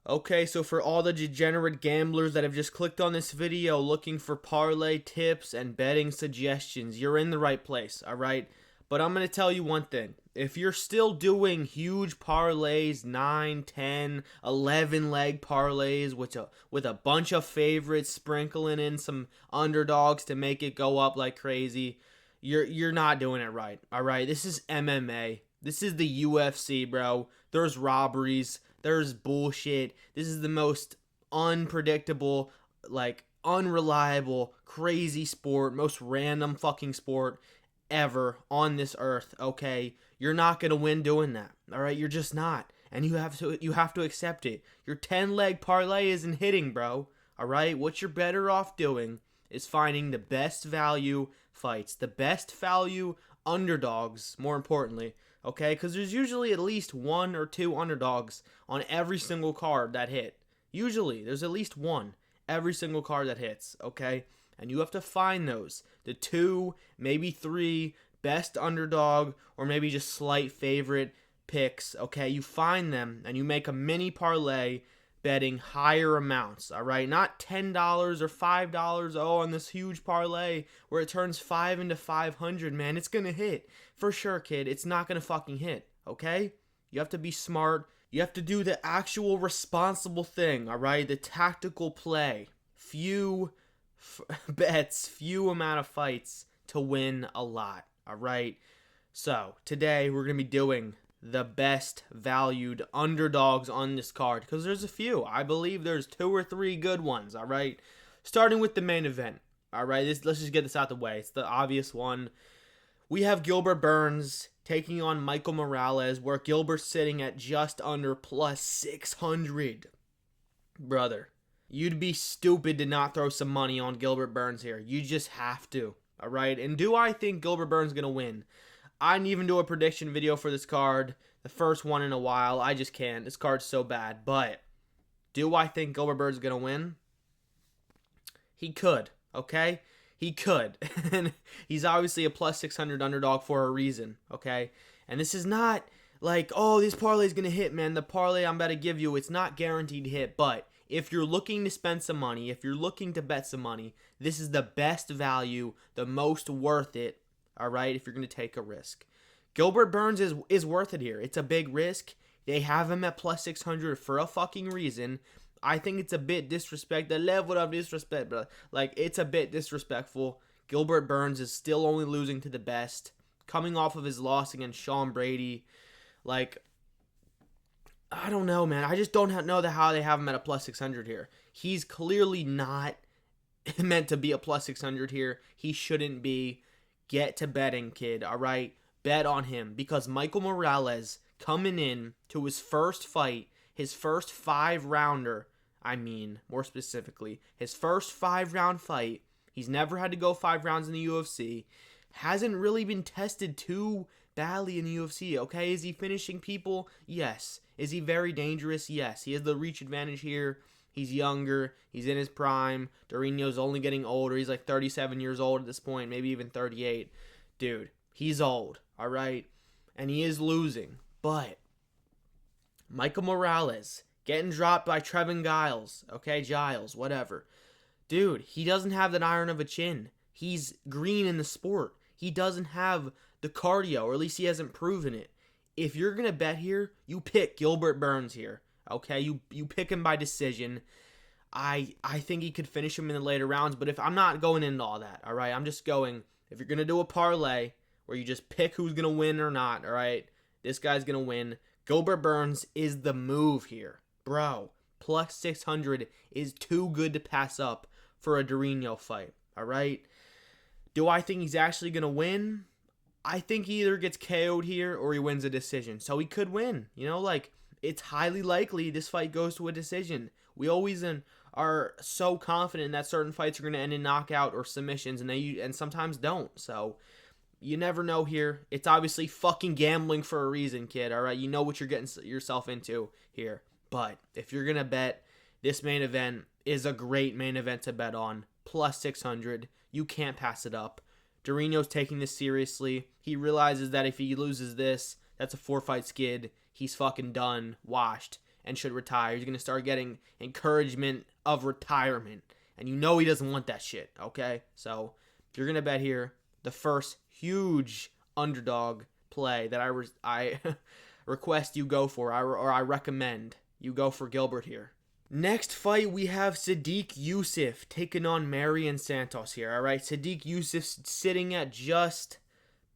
Okay, so for all the degenerate gamblers that have just clicked on this video looking for parlay tips and betting suggestions, you're in the right place, alright? But I'm going to tell you one thing. If you're still doing huge parlays, 9, 10, 11 leg parlays with a bunch of favorites, sprinkling in some underdogs to make it go up like crazy, you're not doing it right, alright? This is MMA. This is the UFC, bro. There's robberies. There's bullshit. This is the most unpredictable, like, unreliable, crazy sport, most random fucking sport ever on this earth, okay? You're not going to win doing that, all right? You're just not. And you have to accept it. Your 10-leg parlay isn't hitting, bro, all right? What you're better off doing is finding the best value fights, the best value underdogs, more importantly, okay? Because there's usually at least one or two underdogs on every single card that hit. Usually, there's at least one every single card that hits, okay? And you have to find those. The two, maybe three best underdog or maybe just slight favorite picks, okay? You find them and you make a mini parlay betting higher amounts, all right? Not $10 or $5, on this huge parlay where it turns 5 into 500, man. It's going to hit. For sure, kid. It's not going to fucking hit, okay? You have to be smart. You have to do the actual responsible thing, all right? The tactical play. Few bets, few amount of fights to win a lot, all right? So, today we're going to be doing the best valued underdogs on this card, because there's a few. I believe there's 2 or 3 good ones, all right? Starting with the main event, all right? Let's just get this out the way. It's the obvious one. We have Gilbert Burns taking on Michael Morales, where Gilbert's sitting at just under plus 600. Brother, you'd be stupid to not throw some money on Gilbert Burns here. You just have to, all right? And do I think Gilbert Burns is going to win? I didn't even do a prediction video for this card, the first one in a while. I just can't. This card's so bad. But do I think Gilbert Burns is going to win? He could, okay? He could. And he's obviously a plus 600 underdog for a reason, okay? And this is not like, oh, this parlay is going to hit, man. The parlay I'm about to give you, it's not guaranteed to hit. But if you're looking to spend some money, if you're looking to bet some money, this is the best value, the most worth it, all right, if you're going to take a risk. Gilbert Burns is worth it here. It's a big risk. They have him at plus 600 for a fucking reason. I think it's a bit disrespect. The level of disrespect, bro. Like, it's a bit disrespectful. Gilbert Burns is still only losing to the best. Coming off of his loss against Sean Brady. Like, I don't know, man. I just don't know how they have him at a plus 600 here. He's clearly not meant to be a plus 600 here. He shouldn't be. Get to betting, kid, all right? Bet on him, because Michael Morales coming in to his first fight, his first 5-rounder, more specifically, his first 5-round fight, he's never had to go 5 rounds in the UFC, hasn't really been tested too badly in the UFC, okay? Is he finishing people? Yes. Is he very dangerous? Yes. He has the reach advantage here. He's younger. He's in his prime. Durinho's only getting older. He's like 37 years old at this point, maybe even 38. Dude, he's old, all right? And he is losing. But Michael Morales getting dropped by Trevin Giles, okay? Giles, whatever. Dude, he doesn't have that iron of a chin. He's green in the sport. He doesn't have the cardio, or at least he hasn't proven it. If you're going to bet here, you pick Gilbert Burns here. Okay, you pick him by decision. I think he could finish him in the later rounds, but if I'm not going into all that, all right? I'm just going, if you're going to do a parlay where you just pick who's going to win or not, all right? This guy's going to win. Gilbert Burns is the move here. Bro, plus 600 is too good to pass up for a Durinho fight, all right? Do I think he's actually going to win? I think he either gets KO'd here or he wins a decision. So he could win, it's highly likely this fight goes to a decision. We always are so confident that certain fights are going to end in knockout or submissions, and sometimes don't. So you never know here. It's obviously fucking gambling for a reason, kid, all right? You know what you're getting yourself into here. But if you're going to bet, this main event is a great main event to bet on. Plus 600. You can't pass it up. Durinho's taking this seriously. He realizes that if he loses this, that's a 4-fight skid. He's fucking done, washed. and should retire. He's going to start getting encouragement of retirement. And you know he doesn't want that shit, okay? So if you're going to bet here, the first huge underdog play that I request you go for, or I recommend you go for Gilbert here. Next fight, we have Sodiq Yusuff taking on Marion Santos here, all right? Sodiq Yusuff sitting at just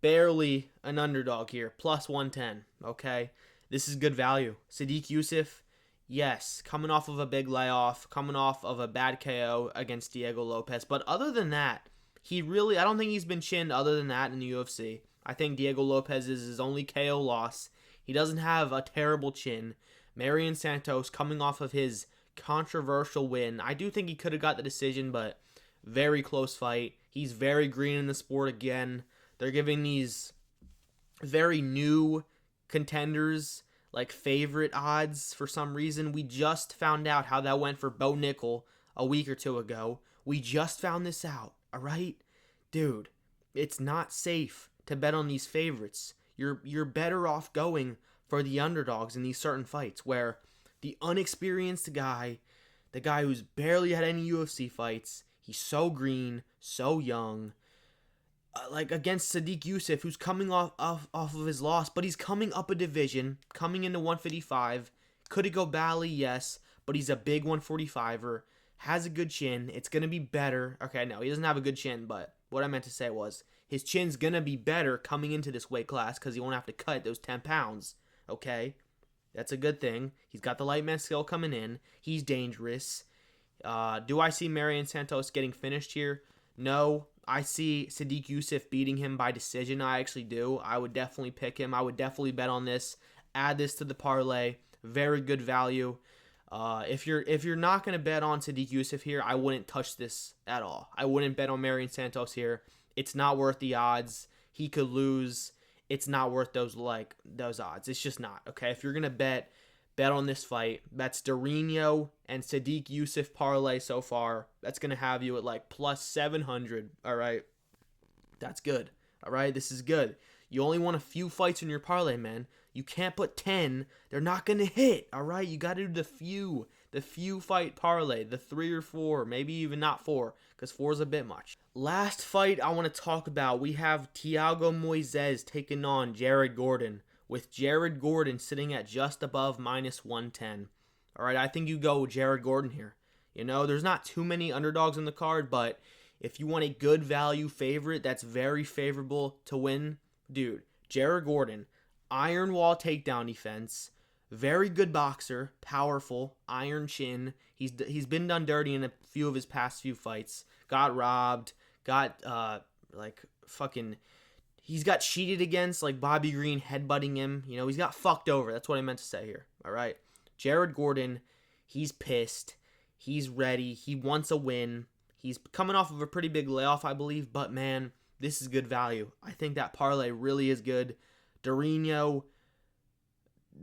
barely an underdog here, plus 110, okay? This is good value. Sodiq Yusuff, yes, coming off of a big layoff, coming off of a bad KO against Diego Lopez. But other than that, I don't think he's been chinned other than that in the UFC. I think Diego Lopez is his only KO loss. He doesn't have a terrible chin. Marion Santos coming off of his controversial win. I do think he could have got the decision, but very close fight. He's very green in the sport again. They're giving these very new contenders like favorite odds for some reason. We just found out how that went for Bo Nickel a week or two ago. We just found this out, all right? Dude, it's not safe to bet on these favorites. You're better off going for the underdogs in these certain fights where the unexperienced guy, the guy who's barely had any UFC fights, he's so green, so young, like against Sodiq Yusuff, who's coming off of his loss, but he's coming up a division, coming into 155. Could it go badly? Yes, but he's a big 145er, has a good chin. It's going to be better. Okay, no, he doesn't have a good chin, but what I meant to say was his chin's going to be better coming into this weight class because he won't have to cut those 10 pounds, okay? That's a good thing. He's got the light man skill coming in. He's dangerous. Do I see Marion Santos getting finished here? No. I see Sodiq Yusuff beating him by decision. I actually do. I would definitely pick him. I would definitely bet on this. Add this to the parlay. Very good value. If you're not going to bet on Sodiq Yusuff here, I wouldn't touch this at all. I wouldn't bet on Marion Santos here. It's not worth the odds. He could lose. It's not worth those odds. It's just not, okay? If you're going to bet on this fight. That's Dorino and Sodiq Yusuff parlay so far. That's going to have you at like plus 700, all right? That's good, all right? This is good. You only want a few fights in your parlay, man. You can't put 10. They're not going to hit, all right? You got to do the few fight parlay, the 3 or 4, maybe even not 4, because 4 is a bit much. Last fight I want to talk about, we have Thiago Moises taking on Jared Gordon, with Jared Gordon sitting at just above minus 110. All right, I think you go with Jared Gordon here. You know, there's not too many underdogs in the card, but if you want a good value favorite that's very favorable to win, dude, Jared Gordon, iron wall takedown defense, very good boxer, powerful, iron chin. He's been done dirty in a few of his past few fights. Got robbed, he's got cheated against, like Bobby Green headbutting him. You know, he's got fucked over. That's what I meant to say here. All right. Jared Gordon, he's pissed. He's ready. He wants a win. He's coming off of a pretty big layoff, I believe. But, man, this is good value. I think that parlay really is good. Dorino,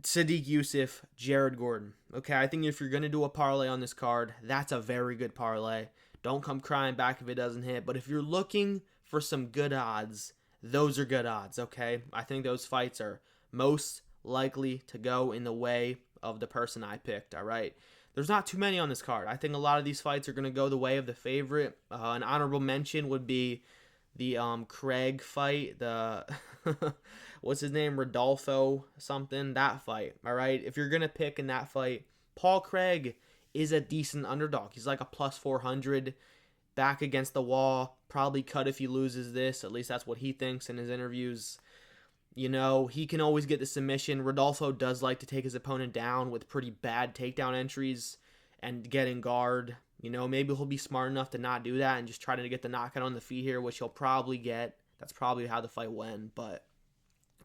Sodiq Yusuff, Jared Gordon. Okay, I think if you're going to do a parlay on this card, that's a very good parlay. Don't come crying back if it doesn't hit. But if you're looking for some good odds, those are good odds, okay? I think those fights are most likely to go in the way of the person I picked, all right? There's not too many on this card. I think a lot of these fights are going to go the way of the favorite. An honorable mention would be the Craig fight, the what's his name, Rodolfo something, that fight, all right? If you're going to pick in that fight, Paul Craig is a decent underdog. He's like a plus 400, back against the wall, probably cut if he loses this. At least that's what he thinks in his interviews. You know, he can always get the submission. Rodolfo does like to take his opponent down with pretty bad takedown entries and get in guard. You know, maybe he'll be smart enough to not do that and just try to get the knockout on the feet here, which he'll probably get. That's probably how the fight went. But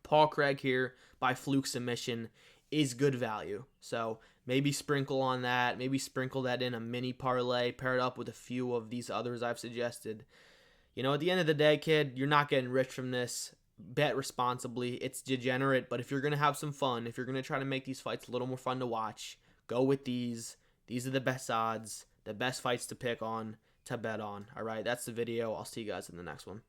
Paul Craig here, by fluke submission, is good value. So maybe sprinkle on that. Maybe sprinkle that in a mini parlay. Pair it up with a few of these others I've suggested. You know, at the end of the day, kid, you're not getting rich from this. Bet responsibly. It's degenerate, but if you're going to have some fun, if you're going to try to make these fights a little more fun to watch, go with these. These are the best odds, the best fights to pick on, to bet on. All right, that's the video. I'll see you guys in the next one.